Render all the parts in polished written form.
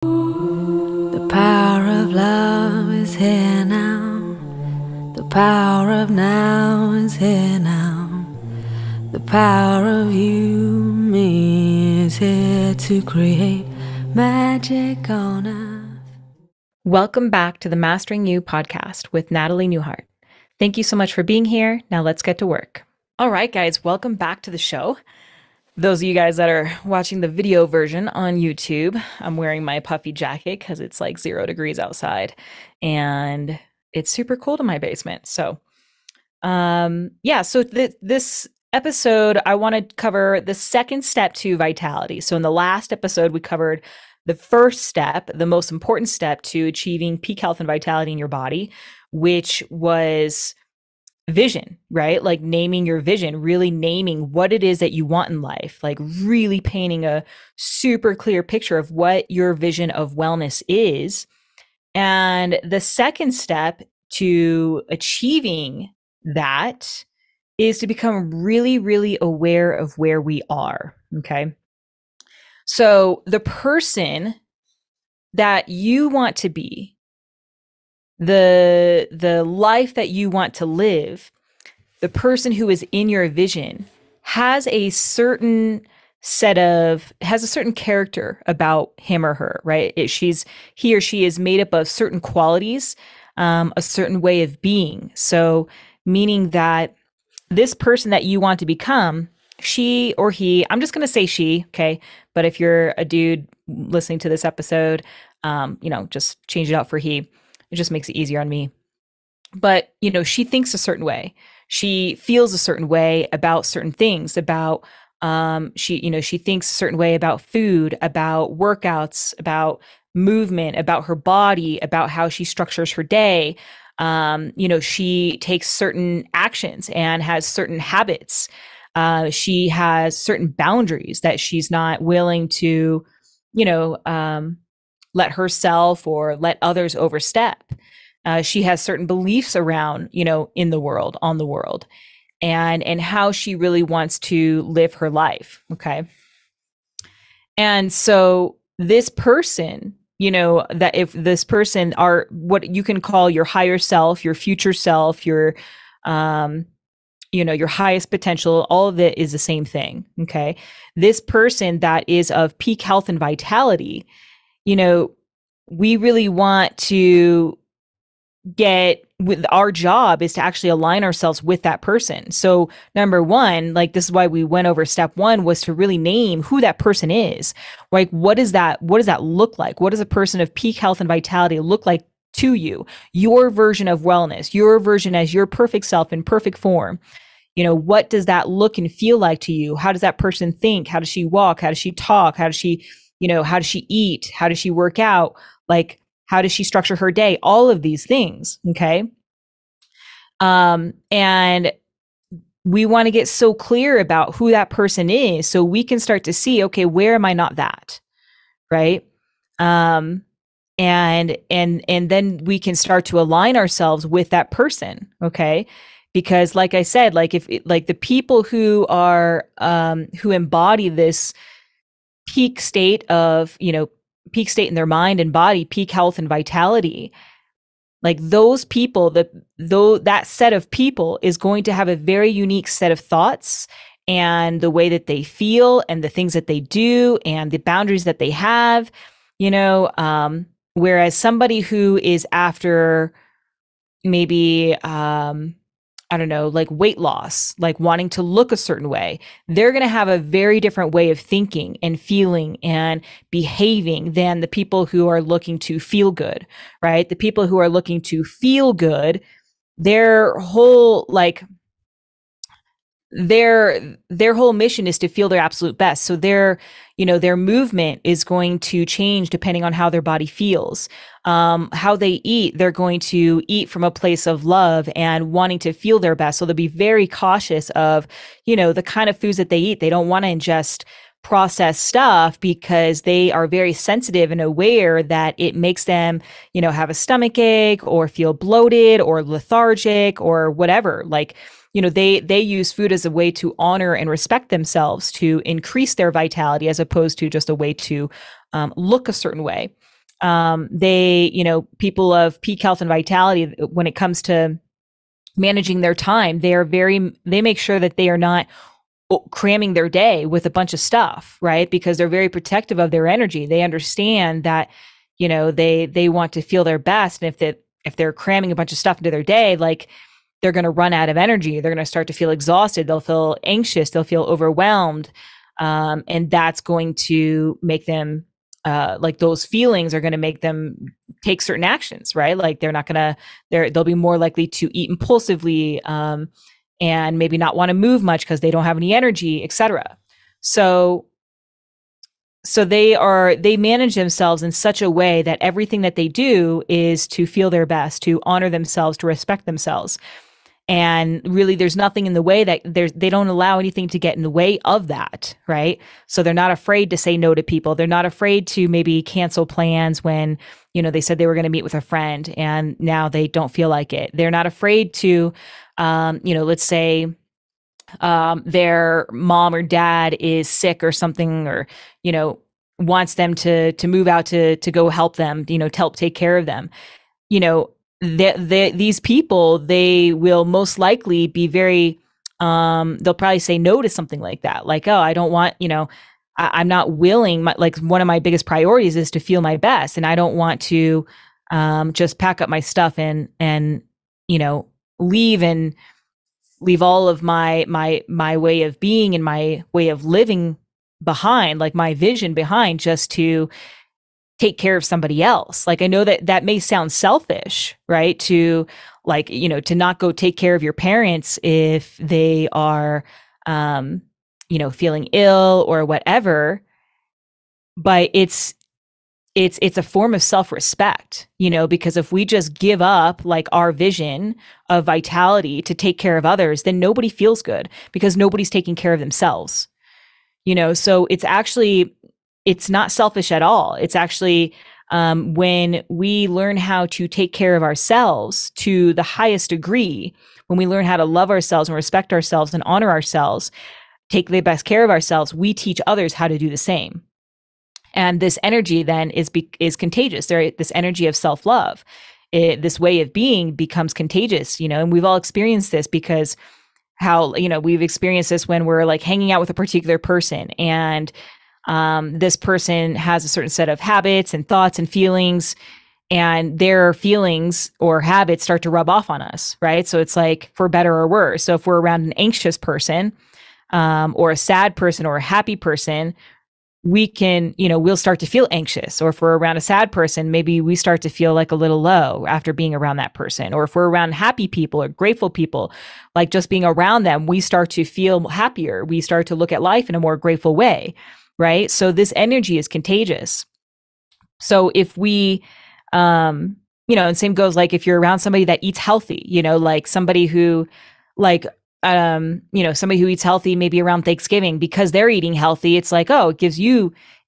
The power of love is here now. The power of now is here now. The power of you, me, is here to create magic on earth. Welcome back to the Mastering You podcast with Natalie Newhart. Thank you so much for being here. Now let's get to work. All right, guys, welcome back to the show. Those of you guys that are watching the video version on YouTube, I'm wearing my puffy jacket because it's like 0 degrees outside and it's super cold in my basement. So, this episode, I want to cover the second step to vitality. So in the last episode, we covered the first step, the most important step to achieving peak health and vitality in your body, which was vision, right? Like naming your vision, really naming what it is that you want in life, like really painting a super clear picture of what your vision of wellness is. And the second step to achieving that is to become really, really aware of where we are. Okay. So the person that you want to be, the life that you want to live, the person who is in your vision has a certain character about him or her, right? He or she is made up of certain qualities, a certain way of being. So meaning that this person that you want to become, she or he, I'm just going to say she, okay? But if you're a dude listening to this episode, just change it out for he. It just makes it easier on me. But, she thinks a certain way. She feels a certain way about certain things, about she thinks a certain way about food, about workouts, about movement, about her body, about how she structures her day. She takes certain actions and has certain habits. She has certain boundaries that she's not willing to, let herself or let others overstep. She has certain beliefs around, in the world, on the world, and how she really wants to live her life. Okay. And so this person, that if this person are what you can call your higher self, your future self, your highest potential, all of it is the same thing. Okay. This person that is of peak health and vitality, we really want to get with our job is to actually align ourselves with that person. So number one, like this is why we went over step one, was to really name who that person is. Like, what does that look like? What does a person of peak health and vitality look like to you? Your version of wellness, your version as your perfect self in perfect form. What does that look and feel like to you? How does that person think? How does she walk? How does she talk? How does she eat? How does she work out? Like, how does she structure her day? All of these things. Okay. And we want to get so clear about who that person is so we can start to see, okay, where am I not that? Right. And then we can start to align ourselves with that person. Okay. Because like I said, like the people who are, who embody this peak state of, peak state in their mind and body, peak health and vitality, like those people, that set of people is going to have a very unique set of thoughts and the way that they feel and the things that they do and the boundaries that they have, whereas somebody who is after maybe, I don't know, like weight loss, like wanting to look a certain way, they're going to have a very different way of thinking and feeling and behaving than the people who are looking to feel good, right? The people who are looking to feel good, their whole their whole mission is to feel their absolute best. So their movement is going to change depending on how their body feels. How they eat, they're going to eat from a place of love and wanting to feel their best. So they'll be very cautious of, the kind of foods that they eat. They don't want to ingest processed stuff because they are very sensitive and aware that it makes them, have a stomach ache or feel bloated or lethargic or whatever. Like, they use food as a way to honor and respect themselves, to increase their vitality as opposed to just a way to look a certain way. They, people of peak health and vitality, when it comes to managing their time, they make sure that they are not cramming their day with a bunch of stuff, right? Because they're very protective of their energy. They understand that, they want to feel their best. And if they're cramming a bunch of stuff into their day, like, they're going to run out of energy. They're going to start to feel exhausted. They'll feel anxious. They'll feel overwhelmed. And that's going to make them, like, those feelings are going to make them take certain actions, right? Like, they'll be more likely to eat impulsively, and maybe not want to move much because they don't have any energy, etc. So, they manage themselves in such a way that everything that they do is to feel their best, to honor themselves, to respect themselves. And really, there's nothing in the way they don't allow anything to get in the way of that, right? So they're not afraid to say no to people. They're not afraid to maybe cancel plans when, they said they were going to meet with a friend and now they don't feel like it. They're not afraid to, let's say, their mom or dad is sick or something, or, wants them to move out to go help them, to help take care of them. you know, these people, they will most likely be very, they'll probably say no to something like that. Like, oh, I don't want, I'm not willing. Like, one of my biggest priorities is to feel my best. And I don't want to just pack up my stuff and, leave and leave all of my way of being and my way of living behind, like my vision behind, just to take care of somebody else. Like, I know that that may sound selfish, right? To, like, to not go take care of your parents if they are, feeling ill or whatever. But it's a form of self-respect, because if we just give up, like, our vision of vitality to take care of others, then nobody feels good because nobody's taking care of themselves. So it's not selfish at all. It's actually, when we learn how to take care of ourselves to the highest degree, when we learn how to love ourselves and respect ourselves and honor ourselves, take the best care of ourselves, we teach others how to do the same. And this energy then is contagious. This energy of self-love, this way of being becomes contagious, and we've all experienced this, because we've experienced this when we're, like, hanging out with a particular person, and this person has a certain set of habits and thoughts and feelings, and their feelings or habits start to rub off on us, right? So it's like, for better or worse. So if we're around an anxious person, or a sad person or a happy person, we can, we'll start to feel anxious. Or if we're around a sad person, maybe we start to feel like a little low after being around that person. Or if we're around happy people or grateful people, like, just being around them, we start to feel happier. We start to look at life in a more grateful way, right? So this energy is contagious. So if we, and same goes, like, if you're around somebody that eats healthy, like somebody who, like, somebody who eats healthy, maybe around Thanksgiving, because they're eating healthy, it's like, oh, it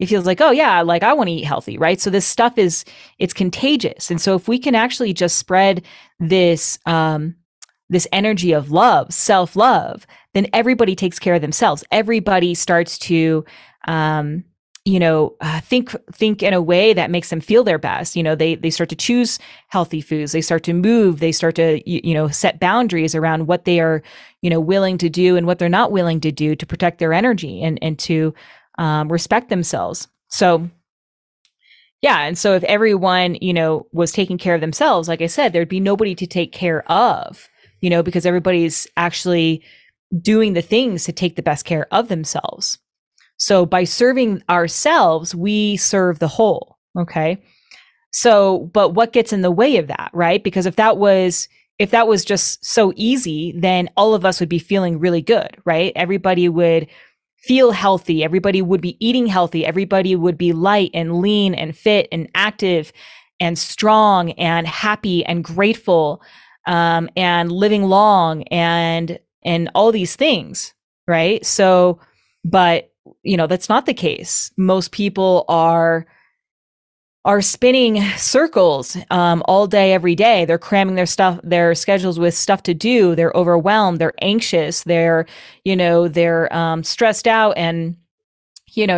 feels like, oh yeah, like, I want to eat healthy, right? So this stuff it's contagious. And so if we can actually just spread this, this energy of love, self-love, then everybody takes care of themselves. Everybody starts to, think in a way that makes them feel their best. They start to choose healthy foods. They start to move. They start to, set boundaries around what they are, willing to do and what they're not willing to do to protect their energy and to respect themselves. So, yeah. And so if everyone, was taking care of themselves, like I said, there'd be nobody to take care of, because everybody's actually doing the things to take the best care of themselves. So by serving ourselves, we serve the whole. Okay. So, but what gets in the way of that, right? Because if that was just so easy, then all of us would be feeling really good, right? Everybody would feel healthy. Everybody would be eating healthy. Everybody would be light and lean and fit and active and strong and happy and grateful, and living long and all these things, right? So, but that's not the case. Most people are spinning circles, all day, every day. They're cramming their schedules with stuff to do. They're overwhelmed. They're anxious. They're stressed out and,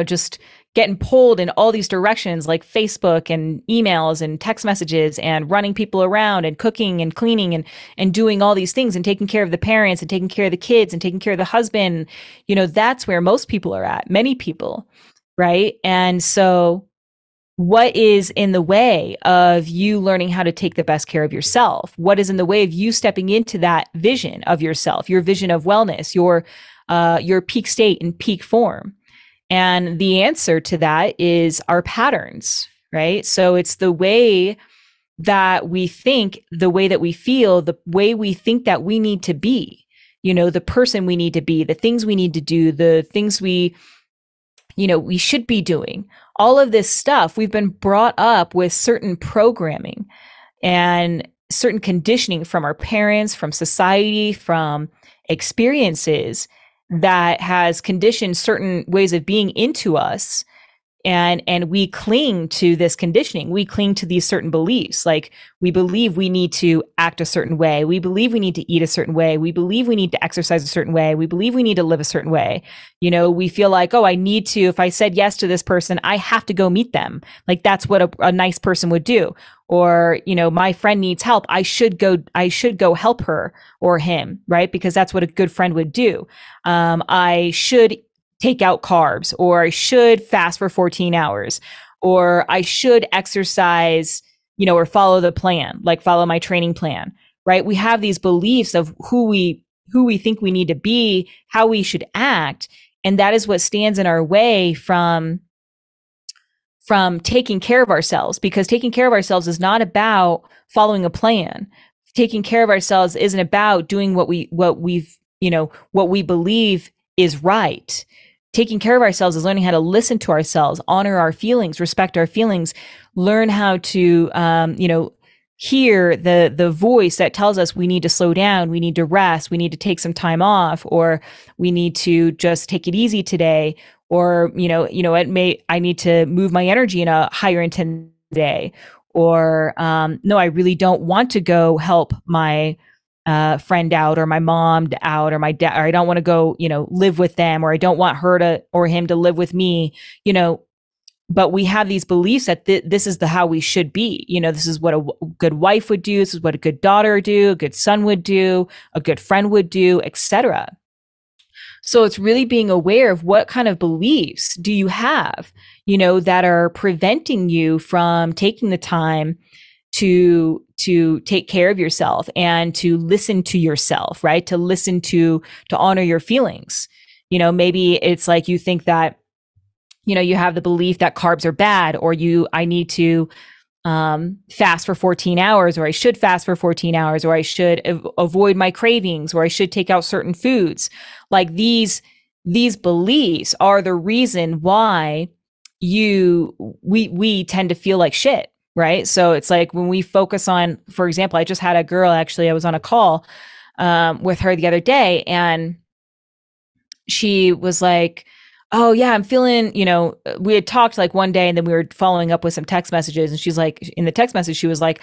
just getting pulled in all these directions like Facebook and emails and text messages and running people around and cooking and cleaning and doing all these things and taking care of the parents and taking care of the kids and taking care of the husband. That's where most people are at, many people, right? And so what is in the way of you learning how to take the best care of yourself? What is in the way of you stepping into that vision of yourself, your vision of wellness, your peak state and peak form? And the answer to that is our patterns, right? So it's the way that we think, the way that we feel, the way we think that we need to be, the person we need to be, the things we need to do, the things we should be doing. All of this stuff, we've been brought up with certain programming and certain conditioning from our parents, from society, from experiences that has conditioned certain ways of being into us, and we cling to this conditioning. We cling to these certain beliefs. Like, we believe we need to act a certain way, we believe we need to eat a certain way, we believe we need to exercise a certain way, we believe we need to live a certain way. We feel like, oh, I need to, if I said yes to this person, I have to go meet them. Like, that's what a nice person would do. Or, my friend needs help, I should go help her or him, right? Because that's what a good friend would do. I should take out carbs, or I should fast for 14 hours, or I should exercise, or follow the plan, like follow my training plan, right? We have these beliefs of who we think we need to be, how we should act. And that is what stands in our way from taking care of ourselves, because taking care of ourselves is not about following a plan. Taking care of ourselves isn't about doing what we believe is right. Taking care of ourselves is learning how to listen to ourselves, honor our feelings, respect our feelings, learn how to, hear the voice that tells us we need to slow down, we need to rest, we need to take some time off, or we need to just take it easy today, or I need to move my energy in a higher intensity day, or no, I really don't want to go help my friend out, or my mom out, or my dad, or I don't want to go, live with them, or I don't want her to or him to live with me, but we have these beliefs that this is how we should be. This is what a good wife would do. This is what a good daughter would do, a good son would do, a good friend would do, etc. So it's really being aware of what kind of beliefs do you have, that are preventing you from taking the time to take care of yourself and to listen to yourself, right? To listen to honor your feelings. Maybe it's like you think that, you have the belief that carbs are bad, or I need to fast for 14 hours, or I should fast for 14 hours, or I should avoid my cravings, or I should take out certain foods. Like, these beliefs are the reason why we tend to feel like shit. Right. So it's like when we focus on, for example, I just had a girl, actually, I was on a call with her the other day, and she was like, oh yeah, I'm feeling, we had talked like one day, and then we were following up with some text messages, and she's like, in the text message, she was like,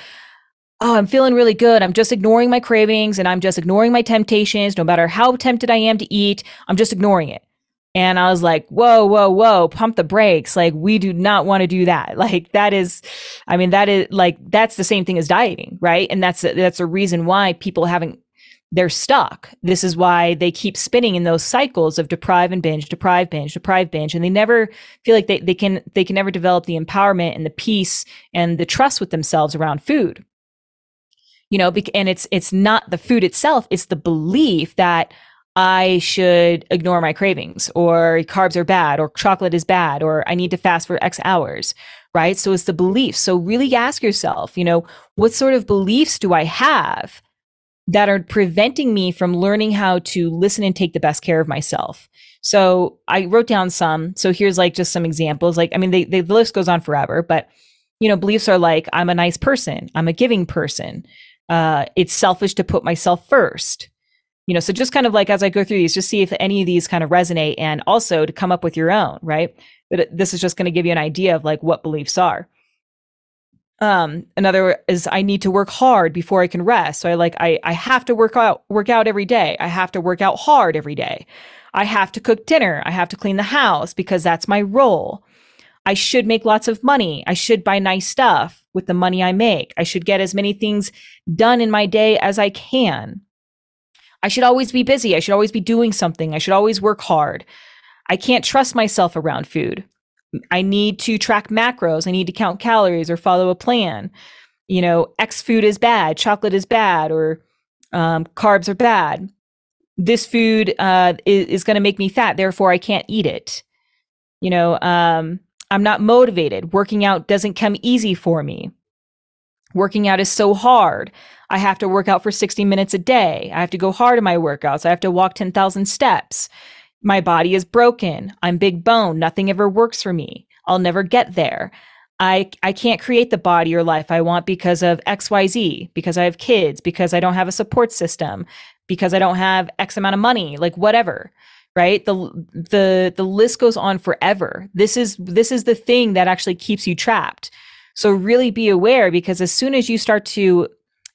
oh, I'm feeling really good. I'm just ignoring my cravings, and I'm just ignoring my temptations. No matter how tempted I am to eat, I'm just ignoring it. And I was like, whoa, whoa, whoa, pump the brakes. Like, we do not want to do that. Like, that is like, that's the same thing as dieting, right? And that's a reason why people they're stuck. This is why they keep spinning in those cycles of deprive and binge, deprive, binge, deprive, binge. And they never feel like they can never develop the empowerment and the peace and the trust with themselves around food. And it's not the food itself, it's the belief that I should ignore my cravings, or carbs are bad, or chocolate is bad, or I need to fast for X hours, right? So it's the belief. So really ask yourself, what sort of beliefs do I have that are preventing me from learning how to listen and take the best care of myself? So I wrote down some. So here's like just some examples. Like, the list goes on forever, but beliefs are like, I'm a nice person, I'm a giving person. It's selfish to put myself first. So just kind of like, as I go through these, just see if any of these kind of resonate, and also to come up with your own, right? But this is just going to give you an idea of like what beliefs are. Another is, I need to work hard before I can rest. So I have to work out every day. I have to work out hard every day. I have to cook dinner. I have to clean the house because that's my role. I should make lots of money. I should buy nice stuff with the money I make. I should get as many things done in my day as I can. I should always be busy. I should always be doing something. I should always work hard. I can't trust myself around food. I need to track macros. I need to count calories or follow a plan. X food is bad, chocolate is bad, or carbs are bad. This food is going to make me fat, therefore I can't eat it. I'm not motivated. Working out doesn't come easy for me. Working out is so hard. I have to work out for 60 minutes a day. I have to go hard in my workouts. I have to walk 10,000 steps. My body is broken. I'm big bone. Nothing ever works for me. I'll never get there. I can't create the body or life I want because of XYZ, because I have kids, because I don't have a support system, because I don't have X amount of money, like whatever, right? The list goes on forever. This is the thing that actually keeps you trapped. So really be aware, because as soon as you start to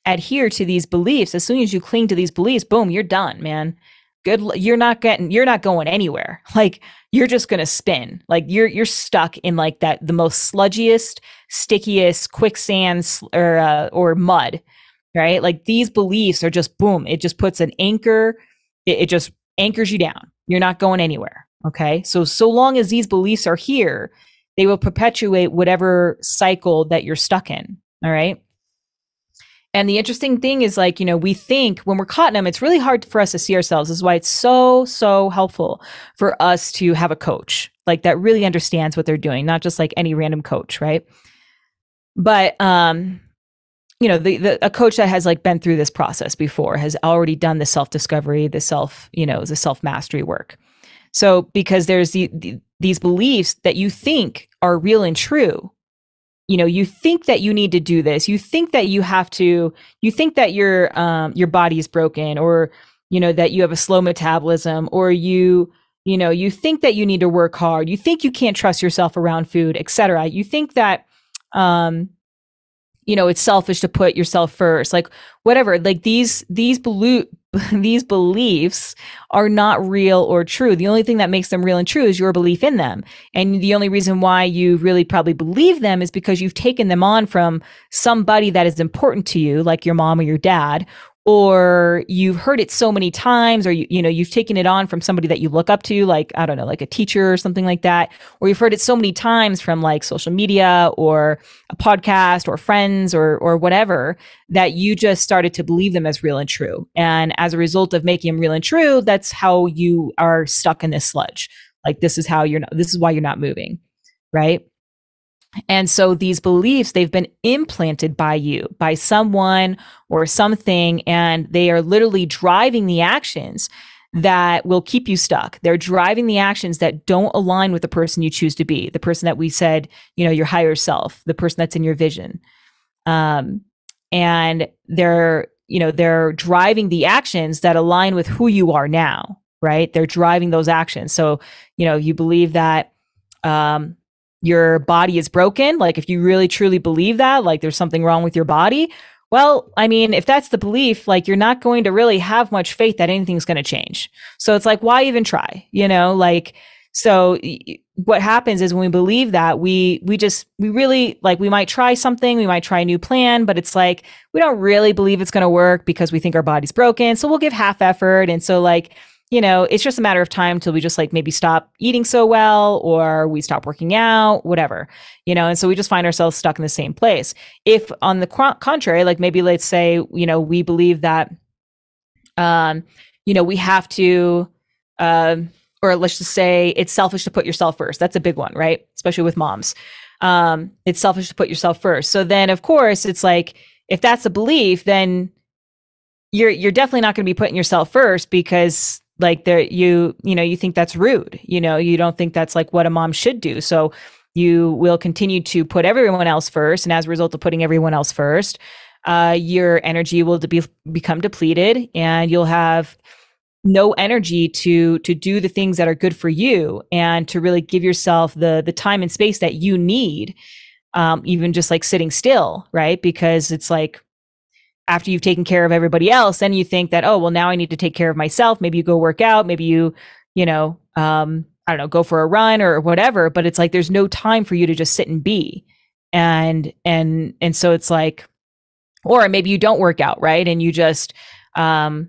adhere to these beliefs, as soon as you cling to these beliefs, boom, you're done, man. Good. You're not going anywhere. Like, you're just going to spin. Like, you're stuck in like the most sludgiest, stickiest quicksand or mud, right? Like, these beliefs are just boom. It just puts an anchor. It just anchors you down. You're not going anywhere. Okay. So long as these beliefs are here, they will perpetuate whatever cycle that you're stuck in. All right. And the interesting thing is, like, we think when we're caught in them, it's really hard for us to see ourselves. This is why it's so, so helpful for us to have a coach like that really understands what they're doing, not just like any random coach, right? But, a coach that has like been through this process before, has already done the self-discovery, the self-mastery work. So because there's these beliefs that you think are real and true, you think that you need to do this. You think that you have to, you think that your body is broken, or, that you have a slow metabolism, or you think that you need to work hard. You think you can't trust yourself around food, etc. You think that, it's selfish to put yourself first, like whatever, like these beliefs are not real or true. The only thing that makes them real and true is your belief in them. And the only reason why you really probably believe them is because you've taken them on from somebody that is important to you, like your mom or your dad, or you've heard it so many times, or you've taken it on from somebody that you look up to, like, I don't know, like a teacher or something like that, or you've heard it so many times from like social media or a podcast or friends or whatever, that you just started to believe them as real and true. And as a result of making them real and true, that's how you are stuck in this sludge. Like, this is why you're not moving, right? And so these beliefs, they've been implanted by you, by someone or something, and they are literally driving the actions that will keep you stuck. They're driving the actions that don't align with the person you choose to be, the person that we said, your higher self, the person that's in your vision. And they're driving the actions that align with who you are now, right? They're driving those actions. So, you believe that, your body is broken. Like, if you really truly believe that, like there's something wrong with your body, well, I mean, if that's the belief, like, you're not going to really have much faith that anything's going to change. So it's like, why even try? So what happens is, when we believe that, we really, like, we might try something, we might try a new plan, but it's like, we don't really believe it's going to work because we think our body's broken. So we'll give half effort. And so, like, it's just a matter of time till we just like maybe stop eating so well, or we stop working out, whatever, and so we just find ourselves stuck in the same place. If on the contrary, like maybe let's say, we believe that, we have to, or let's just say it's selfish to put yourself first. That's a big one, right? Especially with moms. It's selfish to put yourself first. So then, of course, it's like, if that's a belief, then you're definitely not going to be putting yourself first, because like you think that's rude. You don't think that's like what a mom should do. So you will continue to put everyone else first. And as a result of putting everyone else first, your energy will become depleted, and you'll have no energy to do the things that are good for you, and to really give yourself the time and space that you need, even just like sitting still, right? Because it's like, after you've taken care of everybody else, then you think that, oh, well, now I need to take care of myself. Maybe you go work out. Maybe you I don't know, go for a run or whatever, but it's like there's no time for you to just sit and be. And so it's like, or maybe you don't work out, right? And you just and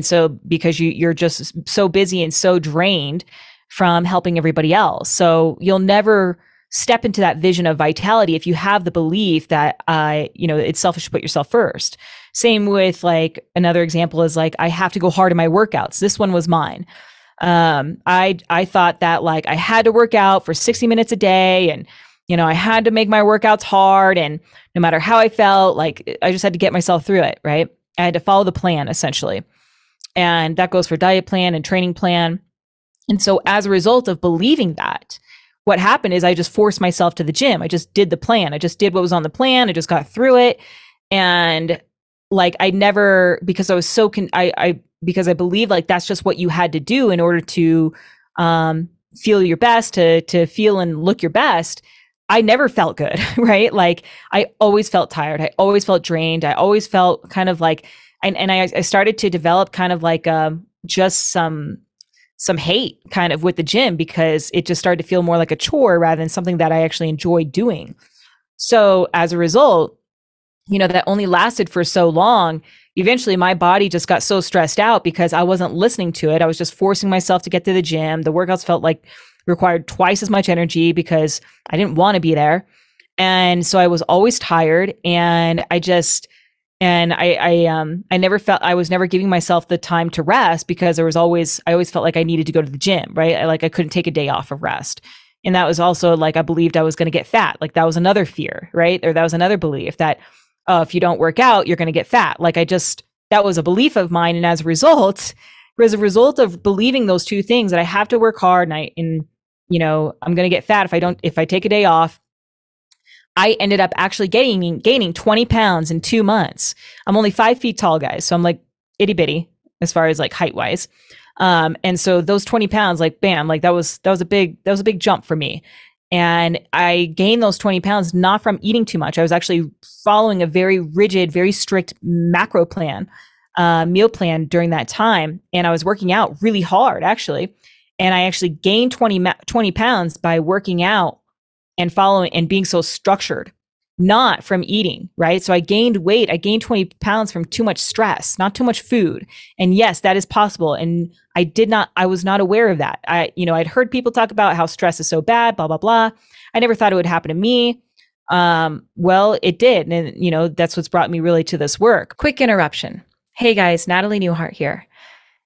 so because you're just so busy and so drained from helping everybody else. So you'll never step into that vision of vitality if you have the belief that it's selfish to put yourself first. Same with like another example is like I have to go hard in my workouts. This one was mine. I thought that like I had to work out for 60 minutes a day, and I had to make my workouts hard, and no matter how I felt, like I just had to get myself through it, right? I had to follow the plan essentially. And that goes for diet plan and training plan. And so as a result of believing that, what happened is I just forced myself to the gym. I just did the plan. I just did what was on the plan. I just got through it. And like I never, because I was so, because I believe like that's just what you had to do in order to feel your best, to feel and look your best. I never felt good, right? Like I always felt tired. I always felt drained. I always felt kind of like, and I started to develop kind of like just some hate kind of with the gym because it just started to feel more like a chore rather than something that I actually enjoyed doing. So as a result, that only lasted for so long. Eventually my body just got so stressed out because I wasn't listening to it. I was just forcing myself to get to the gym. The workouts felt like required twice as much energy because I didn't want to be there. And so I was always tired, and I never felt, I was never giving myself the time to rest because I always felt like I needed to go to the gym, right? I couldn't take a day off of rest. And that was also like, I believed I was going to get fat. Like that was another fear, right? Or that was another belief that, if you don't work out, you're going to get fat. Like that was a belief of mine. And as a result of believing those two things, that I have to work hard and I'm going to get fat if I take a day off, I ended up actually gaining 20 pounds in 2 months. I'm only 5 feet tall, guys. So I'm like itty bitty as far as like height wise. And so those 20 pounds, like, bam, like that was a big jump for me. And I gained those 20 pounds, not from eating too much. I was actually following a very rigid, very strict macro plan, meal plan during that time. And I was working out really hard actually. And I actually gained 20 pounds by working out and following and being so structured, not from eating, right? So I gained weight. I gained 20 pounds from too much stress, not too much food. And yes, that is possible. And I was not aware of that. I'd heard people talk about how stress is so bad, blah, blah, blah. I never thought it would happen to me. Well, it did. And, that's what's brought me really to this work. Quick interruption. Hey guys, Natalie Newhart here.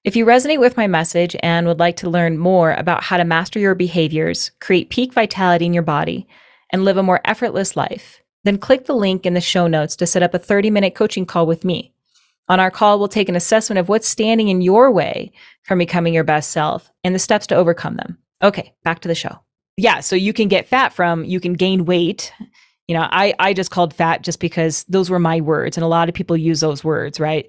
If you resonate with my message and would like to learn more about how to master your behaviors, create peak vitality in your body, and live a more effortless life, then click the link in the show notes to set up a 30-minute coaching call with me. On our call, we'll take an assessment of what's standing in your way from becoming your best self and the steps to overcome them. Okay, back to the show. Yeah, so you can get fat you can gain weight. I just called fat just because those were my words, and a lot of people use those words, right?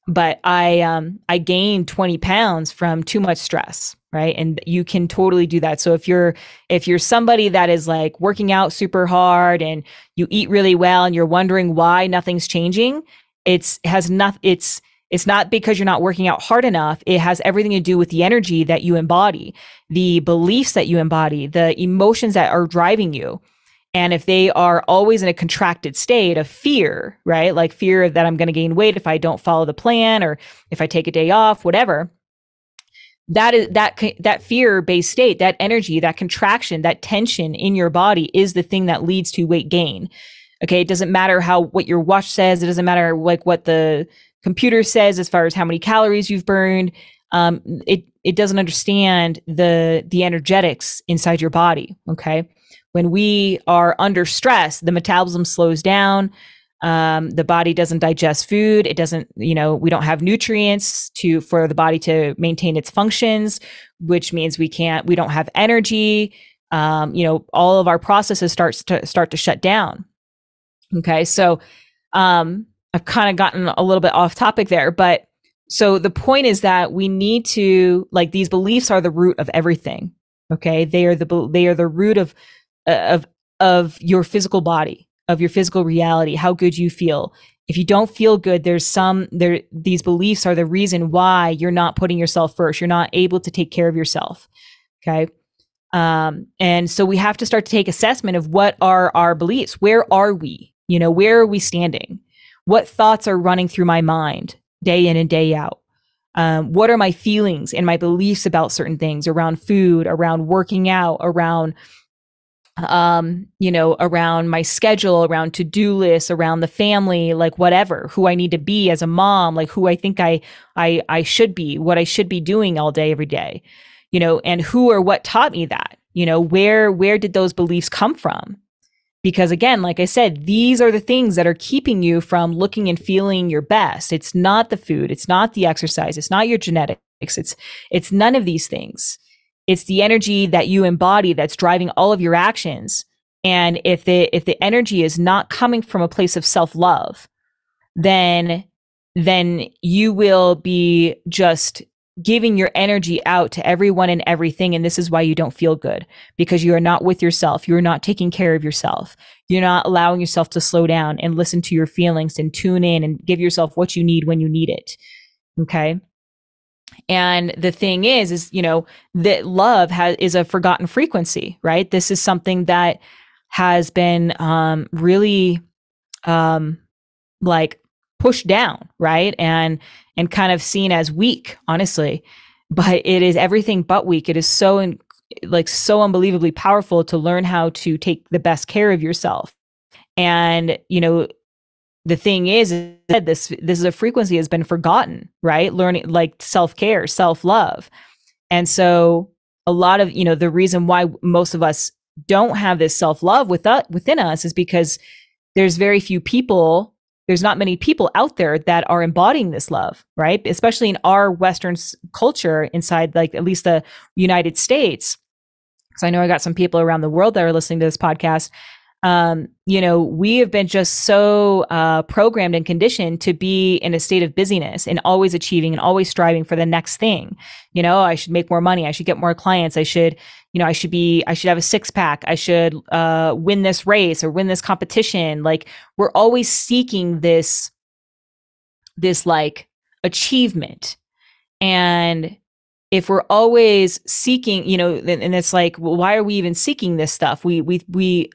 But I gained 20 pounds from too much stress, right? And you can totally do that. So if you're somebody that is like working out super hard and you eat really well and you're wondering why nothing's changing, it's not because you're not working out hard enough. It has everything to do with the energy that you embody, the beliefs that you embody, the emotions that are driving you. And if they are always in a contracted state of fear, right? Like fear that I'm going to gain weight if I don't follow the plan, or if I take a day off, whatever. That fear-based state, that energy, that contraction, that tension in your body is the thing that leads to weight gain. Okay. It doesn't matter what your watch says. It doesn't matter like what the computer says as far as how many calories you've burned. It doesn't understand the energetics inside your body. Okay. When we are under stress, the metabolism slows down. The body doesn't digest food. It doesn't, we don't have nutrients for the body to maintain its functions, which means we don't have energy. All of our processes start to shut down. Okay. So, I've kind of gotten a little bit off topic there, but so the point is that we need to, like, these beliefs are the root of everything. Okay. They are the root of your physical body, of your physical reality, how good you feel. If you don't feel good, these beliefs are the reason why you're not putting yourself first. You're not able to take care of yourself. Okay. And so we have to start to take assessment of what are our beliefs. Where are we? Where are we standing? What thoughts are running through my mind day in and day out? What are my feelings and my beliefs about certain things around food, around working out, around around my schedule, around to-do lists, around the family, like whatever, who I need to be as a mom, like who I think I should be, what I should be doing all day, every day, and who or what taught me that, where did those beliefs come from? Because again, like I said, these are the things that are keeping you from looking and feeling your best. It's not the food. It's not the exercise. It's not your genetics. It's none of these things. It's the energy that you embody that's driving all of your actions. And if the energy is not coming from a place of self-love, then you will be just giving your energy out to everyone and everything. And this is why you don't feel good, because you are not with yourself. You're not taking care of yourself. You're not allowing yourself to slow down and listen to your feelings and tune in and give yourself what you need when you need it. Okay. And the thing is, that love is a forgotten frequency, right? This is something that has been really like pushed down, right? And kind of seen as weak, honestly. But it is everything but weak. It is so so unbelievably powerful to learn how to take the best care of yourself. And the thing is that this is a frequency has been forgotten, right? Learning like self-care, self-love. And so a lot of, the reason why most of us don't have this self-love within us is because there's not many people out there that are embodying this love, right? Especially in our Western culture inside, like at least the United States. Because I know I got some people around the world that are listening to this podcast. We have been just so programmed and conditioned to be in a state of busyness and always achieving and always striving for the next thing. I should make more money. I should get more clients. I should have a six pack. I should win this race or win this competition. Like we're always seeking this like achievement. And if we're always seeking, and it's like, well, why are we even seeking this stuff? We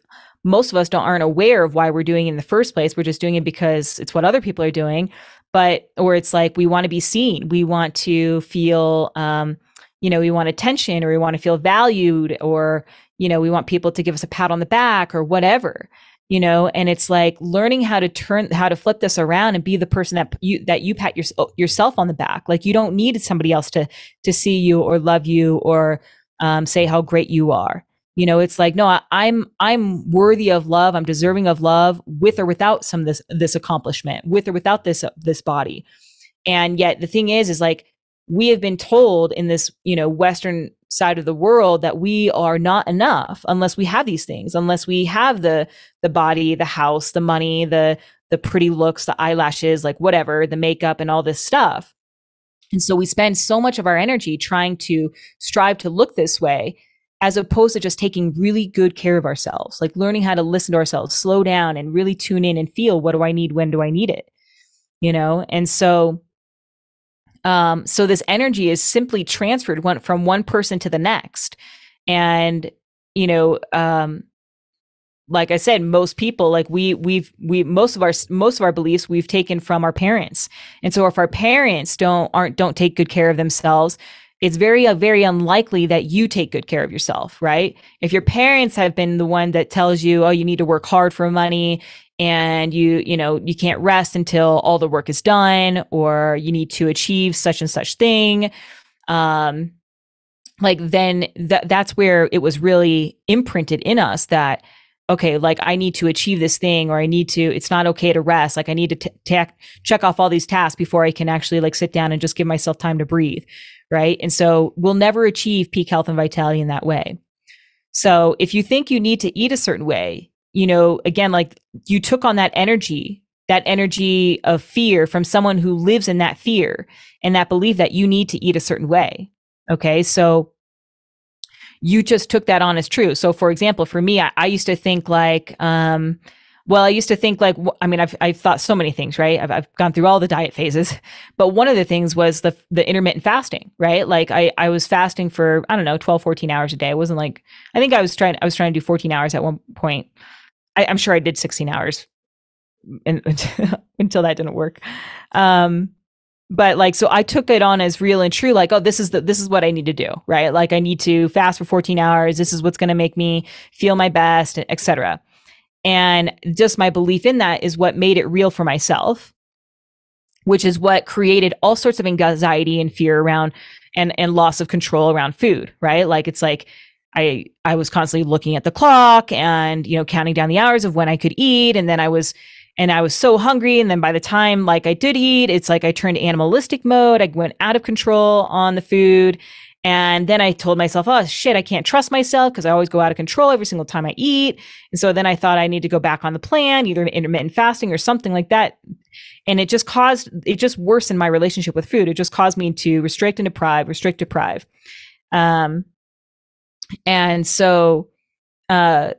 most of us aren't aware of why we're doing it in the first place. We're just doing it because it's what other people are doing. Or it's like, we want to be seen. We want to feel, we want attention, or we want to feel valued, or, we want people to give us a pat on the back or whatever, and it's like learning how to flip this around and be the person that you pat yourself on the back. Like you don't need somebody else to see you or love you or say how great you are. It's like, no, I'm worthy of love. I'm deserving of love with or without some of this accomplishment, with or without this body. And yet the thing is like, we have been told in this, Western side of the world that we are not enough unless we have these things, unless we have the body, the house, the money, the pretty looks, the eyelashes, like whatever, the makeup and all this stuff. And so we spend so much of our energy trying to strive to look this way, as opposed to just taking really good care of ourselves, like learning how to listen to ourselves, slow down and really tune in and feel, what do I need? When do I need it? And so, so this energy is simply transferred from one person to the next. And, like I said, most people, like most of our beliefs we've taken from our parents. And so if our parents don't take good care of themselves, it's very, very unlikely that you take good care of yourself, right? If your parents have been the one that tells you, oh, you need to work hard for money and you can't rest until all the work is done, or you need to achieve such and such thing. Like then that's where it was really imprinted in us that, okay, like I need to achieve this thing, or it's not okay to rest. Like I need to check off all these tasks before I can actually like sit down and just give myself time to breathe. Right. And so we'll never achieve peak health and vitality in that way. So if you think you need to eat a certain way, again, like you took on that energy of fear from someone who lives in that fear and that belief that you need to eat a certain way. Okay. So you just took that on as true. So for example, for me, I used to think like, Well, I used to think like, I mean, I've thought so many things, right? I've gone through all the diet phases, but one of the things was the intermittent fasting, right? Like I was fasting for, I don't know, 12, 14 hours a day. It wasn't like, I think I was trying to do 14 hours at one point. I'm sure I did 16 hours until that didn't work. Um, but like, so I took it on as real and true, like, oh, this is what I need to do, right? Like I need to fast for 14 hours. This is what's going to make me feel my best, etc. And just my belief in that is what made it real for myself, which is what created all sorts of anxiety and fear around and loss of control around food, right? Like it's like I was constantly looking at the clock and, you know, counting down the hours of when I could eat. And then I was so hungry. And then by the time like I did eat, it's like I turned animalistic mode. I went out of control on the food. And then I told myself, oh shit, I can't trust myself because I always go out of control every single time I eat. And so then I thought I need to go back on the plan, either intermittent fasting or something like that. And it just worsened my relationship with food. It just caused me to restrict and deprive. And so, and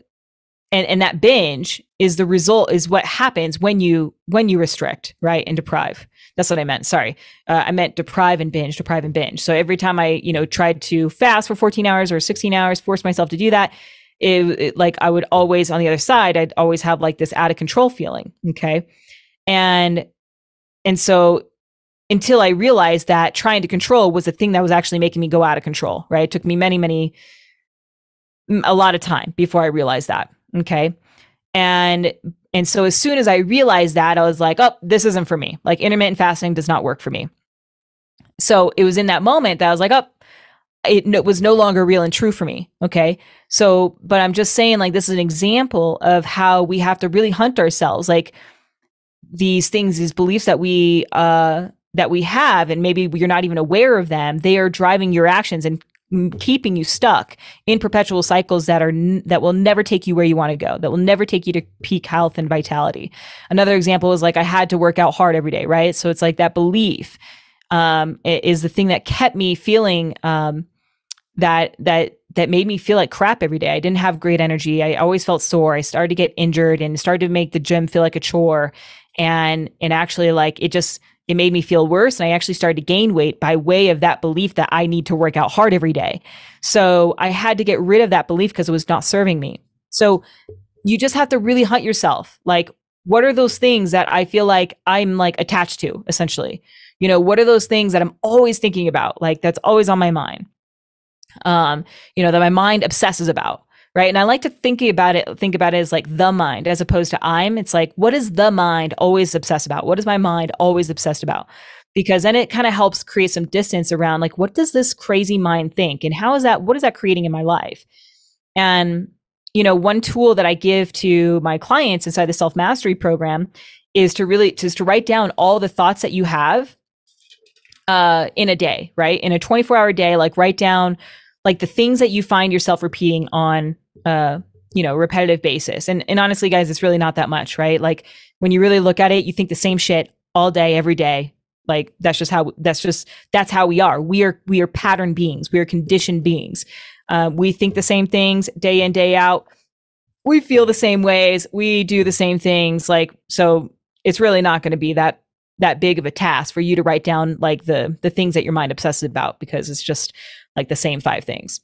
that binge is the result, is what happens when you restrict, right, and deprive. That's what I meant. Sorry, I meant deprive and binge. So every time I, you know, tried to fast for 14 hours or 16 hours, force myself to do that, it like I would always, on the other side, I'd always have like this out of control feeling. Okay, and so until I realized that trying to control was the thing that was actually making me go out of control. Right, it took me a lot of time before I realized that. Okay. And so as soon as I realized that, I was like, oh, this isn't for me. Like intermittent fasting does not work for me. So it was in that moment that I was like, oh, it was no longer real and true for me. Okay. So, but I'm just saying, like, this is an example of how we have to really hunt ourselves. Like these things, these beliefs that we have, and maybe you're not even aware of them, they are driving your actions and keeping you stuck in perpetual cycles that will never take you where you want to go, that will never take you to peak health and vitality. Another example is like I had to work out hard every day, right? So it's like that belief is the thing that kept me feeling that made me feel like crap every day. I didn't have great energy. I always felt sore. I started to get injured and started to make the gym feel like a chore. And actually, like, it made me feel worse. And I actually started to gain weight by way of that belief that I need to work out hard every day. So I had to get rid of that belief because it was not serving me. So you just have to really hunt yourself. Like, what are those things that I feel like I'm like attached to, essentially? You know, what are those things that I'm always thinking about? Like, that's always on my mind. You know, that my mind obsesses about. Right. And I like to think about it as like the mind as opposed to I'm. It's like, what is the mind always obsessed about? What is my mind always obsessed about? Because then it kind of helps create some distance around like, what does this crazy mind think? And what is that creating in my life? And, you know, one tool that I give to my clients inside the self-mastery program is to write down all the thoughts that you have in a day, right? In a 24-hour day, like write down like the things that you find yourself repeating on you know, repetitive basis. And honestly, guys, it's really not that much, right? Like when you really look at it, you think the same shit all day, every day. Like that's how we are. We are pattern beings. We are conditioned beings. We think the same things day in, day out. We feel the same ways. We do the same things. Like, so it's really not going to be that big of a task for you to write down like the things that your mind obsesses about, because it's just like the same 5 things.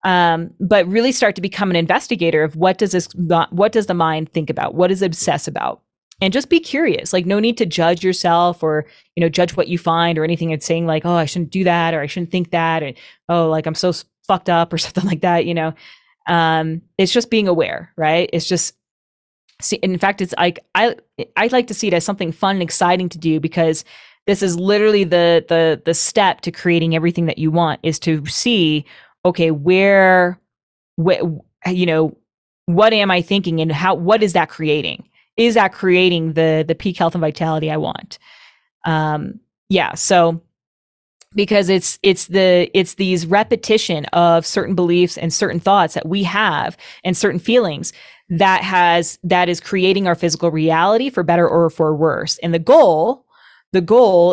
But really start to become an investigator of what does the mind think about? What does it obsess about? And just be curious. Like, no need to judge yourself or, you know, judge what you find or anything. It's saying like, oh, I shouldn't do that, or I shouldn't think that, and oh, like I'm so fucked up or something like that. You know, it's just being aware, right? It's just in fact, it's like I like to see it as something fun and exciting to do, because this is literally the step to creating everything that you want, is to see, okay, where you know, what am I thinking, and what is that creating? Is that creating the peak health and vitality I want? Yeah. So because it's these repetition of certain beliefs and certain thoughts that we have and certain feelings that is creating our physical reality, for better or for worse. And the goal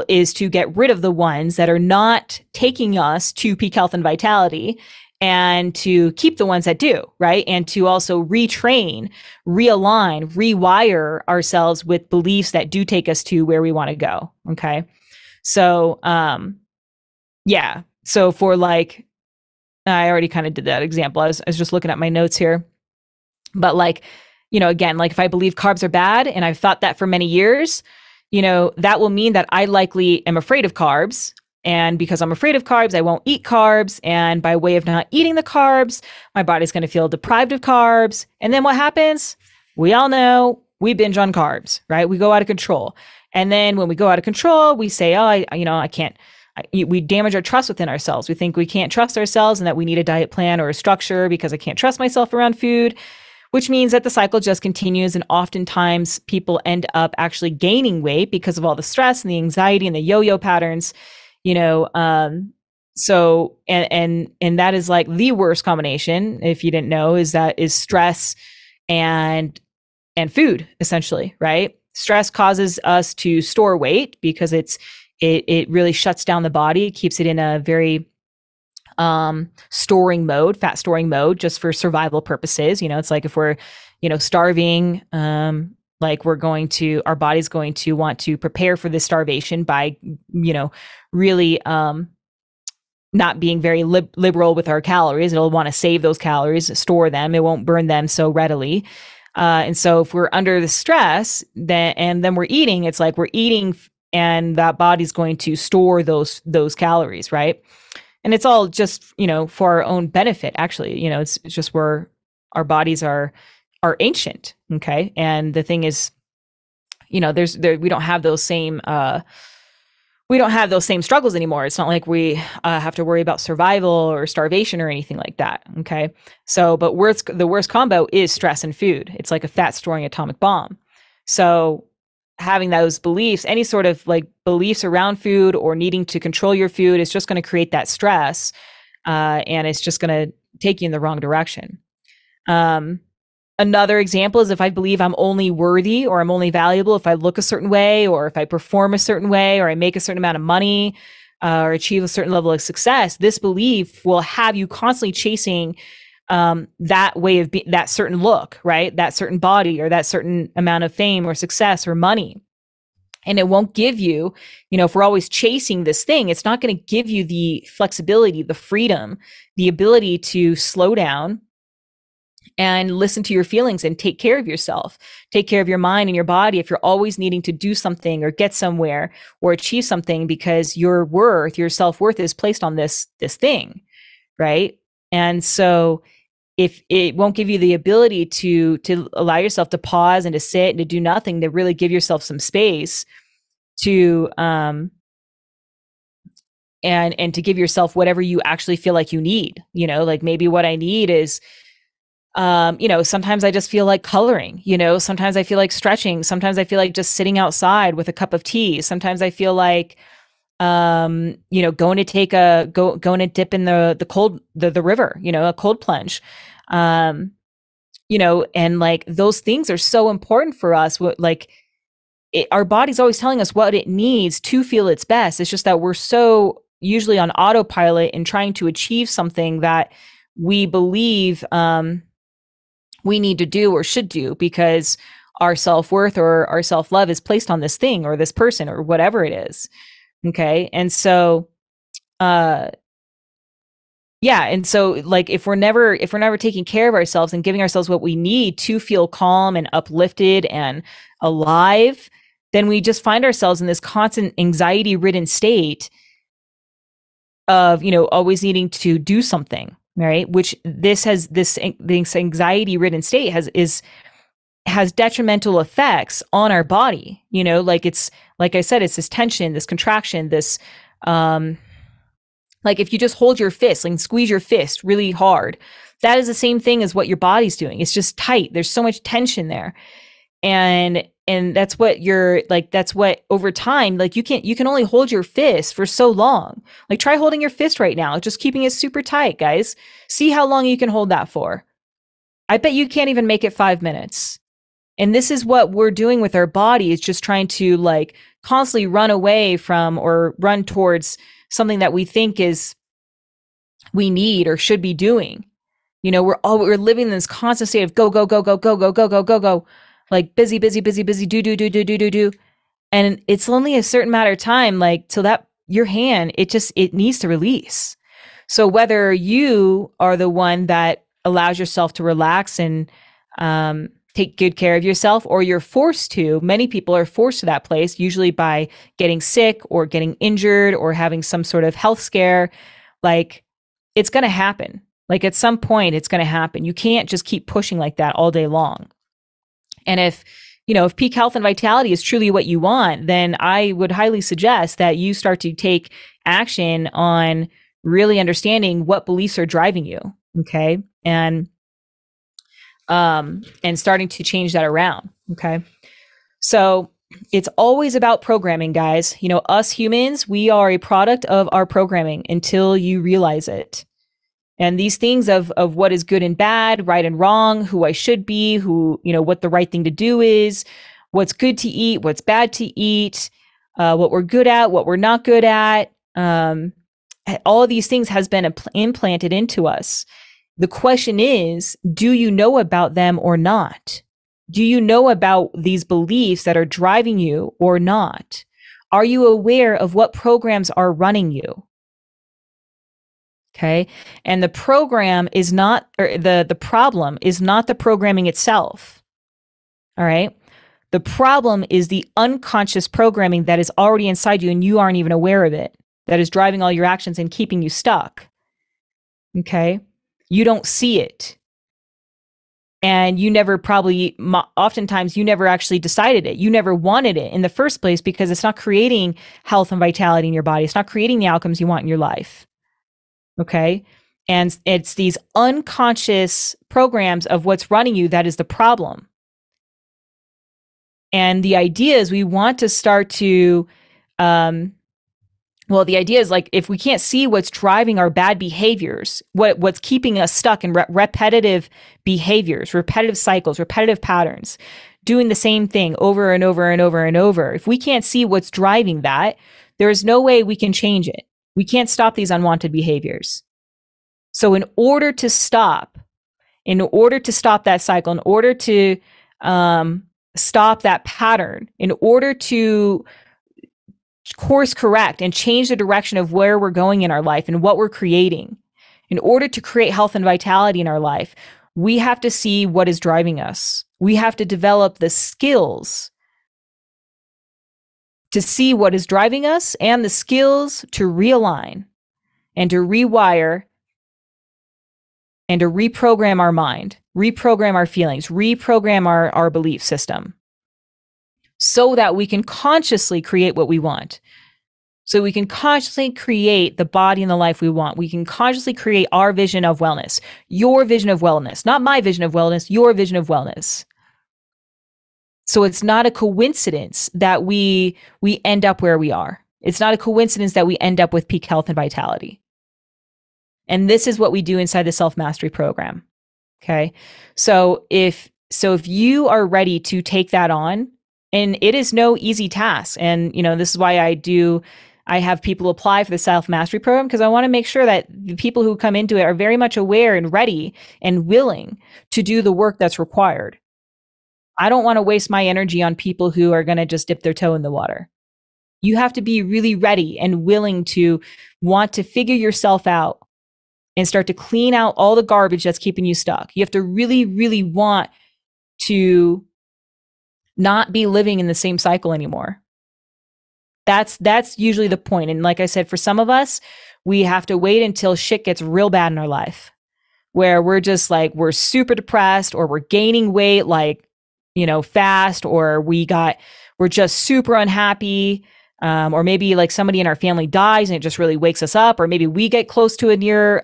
is to get rid of the ones that are not taking us to peak health and vitality, and to keep the ones that do, right? And to also retrain, realign, rewire ourselves with beliefs that do take us to where we want to go. Okay. So, yeah. So for like, I already kind of did that example. I was just looking at my notes here. But like, again, like if I believe carbs are bad and I've thought that for many years, that will mean that I likely am afraid of carbs. And because I'm afraid of carbs, I won't eat carbs. And by way of not eating the carbs, my body's going to feel deprived of carbs. And then what happens? We all know we binge on carbs, right? We go out of control. And then when we go out of control, we say, oh, I can't. We damage our trust within ourselves. We think we can't trust ourselves and that we need a diet plan or a structure because I can't trust myself around food, which means that the cycle just continues. And oftentimes people end up actually gaining weight because of all the stress and the anxiety and the yo-yo patterns, so, and that is like the worst combination, if you didn't know, is stress and food, essentially, right? Stress causes us to store weight because it really shuts down the body, keeps it in a very storing mode, fat storing mode, just for survival purposes. It's like if we're, starving, like our body's going to want to prepare for this starvation by, really not being very liberal with our calories. It'll want to save those calories, store them. It won't burn them so readily. And so if we're under the stress, then we're eating, it's like we're eating and that body's going to store those calories, right? And it's all just, for our own benefit, actually. It's just where our bodies are ancient, okay? And the thing is, we don't have those same struggles anymore. It's not like we have to worry about survival or starvation or anything like that, okay? So, but the worst combo is stress and food. It's like a fat storing atomic bomb. So having those beliefs, any sort of like beliefs around food or needing to control your food, is just going to create that stress, and it's just going to take you in the wrong direction. Another example is if I believe I'm only worthy or I'm only valuable if I look a certain way, or if I perform a certain way, or I make a certain amount of money, or achieve a certain level of success. This belief will have you constantly chasing that way of that certain look, right? That certain body or that certain amount of fame or success or money. And it won't give you, if we're always chasing this thing, it's not going to give you the flexibility, the freedom, the ability to slow down and listen to your feelings and take care of yourself, take care of your mind and your body. If you're always needing to do something or get somewhere or achieve something because your self-worth is placed on this thing, right? And so if it won't give you the ability to allow yourself to pause and to sit and to do nothing, to really give yourself some space to and to give yourself whatever you actually feel like you need, like maybe what I need is sometimes I just feel like coloring, sometimes I feel like stretching, sometimes I feel like just sitting outside with a cup of tea, sometimes I feel like going to dip in the cold, the river, a cold plunge. And like those things are so important for us. Our body's always telling us what it needs to feel its best. It's just that we're so usually on autopilot and trying to achieve something that we believe we need to do or should do because our self-worth or our self-love is placed on this thing or this person or whatever it is. Okay. And so, yeah. And so like, if we're never taking care of ourselves and giving ourselves what we need to feel calm and uplifted and alive, then we just find ourselves in this constant anxiety ridden state of, always needing to do something, right? Which this anxiety ridden state has detrimental effects on our body, like it's, like I said, it's this tension, this contraction, this, like if you just hold your fist, like squeeze your fist really hard, that is the same thing as what your body's doing. It's just tight. There's so much tension there. And that's what that's what over time, like you can only hold your fist for so long. Like try holding your fist right now, just keeping it super tight, guys. See how long you can hold that for. I bet you can't even make it 5 minutes. And this is what we're doing with our body, is just trying to like constantly run away from or run towards something that we think is we need or should be doing. We're living in this constant state of go, go, go, go, go, go, go, go, go, go, like busy, busy, busy, busy, do, do, do, do, do, do, do. And it's only a certain matter of time, like till that your hand, it needs to release. So whether you are the one that allows yourself to relax and take good care of yourself, or you're forced to, many people are forced to that place, usually by getting sick or getting injured or having some sort of health scare. Like, it's going to happen. Like, at some point, it's going to happen. You can't just keep pushing like that all day long. And if peak health and vitality is truly what you want, then I would highly suggest that you start to take action on really understanding what beliefs are driving you. Okay. And starting to change that around. Okay. So it's always about programming, guys. Us humans, we are a product of our programming until you realize it. And these things of what is good and bad, right and wrong, who I should be, what the right thing to do is, what's good to eat, what's bad to eat, what we're good at, what we're not good at. All of these things has been implanted into us. The question is, do you know about them or not? Do you know about these beliefs that are driving you or not? Are you aware of what programs are running you? Okay. And the program is not, or the problem is not the programming itself. All right. The problem is the unconscious programming that is already inside you and you aren't even aware of it, that is driving all your actions and keeping you stuck. Okay. You don't see it. And you never oftentimes you never actually decided it. You never wanted it in the first place because it's not creating health and vitality in your body. It's not creating the outcomes you want in your life. Okay. And it's these unconscious programs of what's running you that is the problem. And the idea is we want to start to, the idea is, like, if we can't see what's driving our bad behaviors, what's keeping us stuck in repetitive behaviors, repetitive cycles, repetitive patterns, doing the same thing over and over and over and over. If we can't see what's driving that, there's no way we can change it. We can't stop these unwanted behaviors. So in order to stop that cycle, in order to stop that pattern, in order to course correct and change the direction of where we're going in our life and what we're creating, in order to create health and vitality in our life, we have to see what is driving us. We have to develop the skills to see what is driving us and the skills to realign and to rewire and to reprogram our mind, reprogram our feelings, reprogram our belief system so that we can consciously create what we want. So we can consciously create the body and the life we want. We can consciously create our vision of wellness, your vision of wellness, not my vision of wellness, your vision of wellness. So it's not a coincidence that we end up where we are. It's not a coincidence that we end up with peak health and vitality. And this is what we do inside the self-mastery program. Okay. So if you are ready to take that on, and it is no easy task. And, this is why I have people apply for the self-mastery program, because I want to make sure that the people who come into it are very much aware and ready and willing to do the work that's required. I don't want to waste my energy on people who are going to just dip their toe in the water. You have to be really ready and willing to want to figure yourself out and start to clean out all the garbage that's keeping you stuck. You have to really, really want to not be living in the same cycle anymore. That's usually the point. And like I said, for some of us, we have to wait until shit gets real bad in our life, where we're just like, we're super depressed, or we're gaining weight, like, fast, or we're just super unhappy. Or maybe like somebody in our family dies and it just really wakes us up, or maybe we get close to a near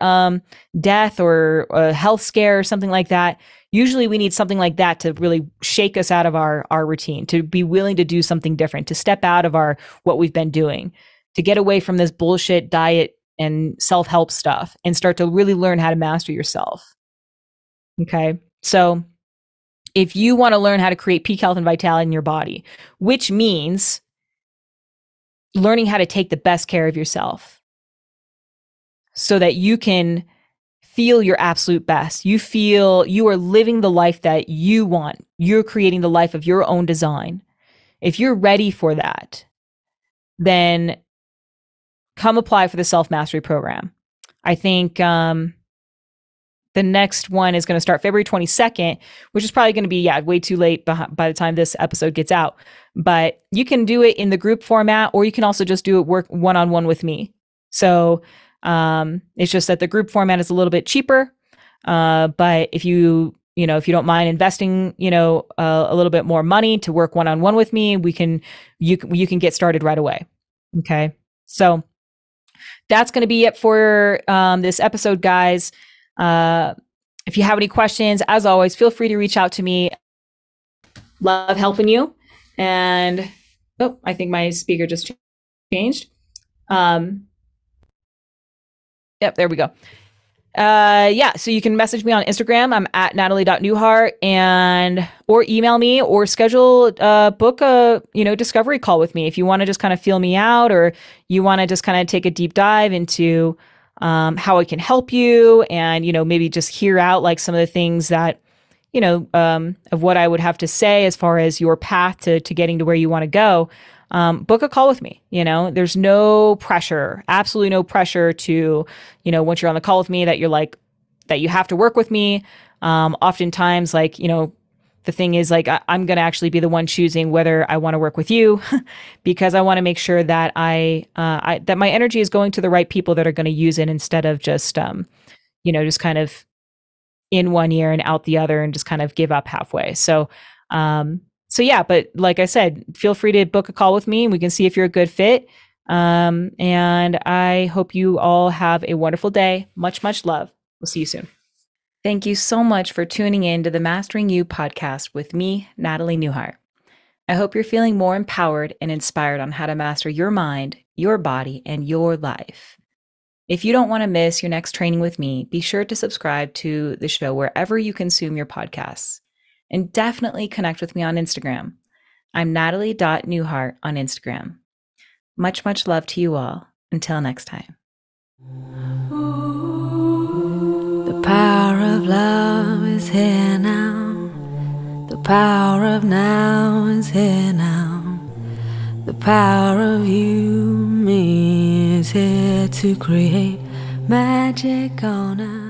death or a health scare or something like that. Usually we need something like that to really shake us out of our routine, to be willing to do something different, to step out of what we've been doing, to get away from this bullshit diet and self-help stuff and start to really learn how to master yourself. Okay. So if you want to learn how to create peak health and vitality in your body, which means learning how to take the best care of yourself. so that you can feel your absolute best. You feel you are living the life that you want. You're creating the life of your own design. If you're ready for that, then come apply for the self-mastery program. I think the next one is going to start February 22nd, which is probably going to be, way too late by the time this episode gets out. But you can do it in the group format, or you can also just do it work one-on-one with me. So it's just that the group format is a little bit cheaper. But if you don't mind investing, a little bit more money to work one-on-one with me, you can get started right away. Okay. So that's going to be it for this episode, guys. If you have any questions, as always, feel free to reach out to me. Love helping you. And I think my speaker just changed. Yep, there we go. So you can message me on Instagram. I'm at natalie.newhart, or email me, or schedule book a discovery call with me if you want to just kind of feel me out, or you want to just kind of take a deep dive into how I can help you, and maybe just hear out like some of the things that of what I would have to say as far as your path to getting to where you want to go. Book a call with me. There's no pressure, absolutely no pressure to, once you're on the call with me that you're like, that you have to work with me. Oftentimes, the thing is I'm going to actually be the one choosing whether I want to work with you because I want to make sure that that my energy is going to the right people that are going to use it instead of just, just kind of in one ear and out the other and just kind of give up halfway. So but like I said, feel free to book a call with me and we can see if you're a good fit. And I hope you all have a wonderful day. Much, much love. We'll see you soon. Thank you so much for tuning in to the Mastering You podcast with me, Natalie Newhart. I hope you're feeling more empowered and inspired on how to master your mind, your body, and your life. If you don't want to miss your next training with me, be sure to subscribe to the show wherever you consume your podcasts. And definitely connect with me on Instagram. I'm natalie.newhart on Instagram. Much, much love to you all. Until next time. The power of love is here now. The power of now is here now. The power of you, me, is here to create magic on us.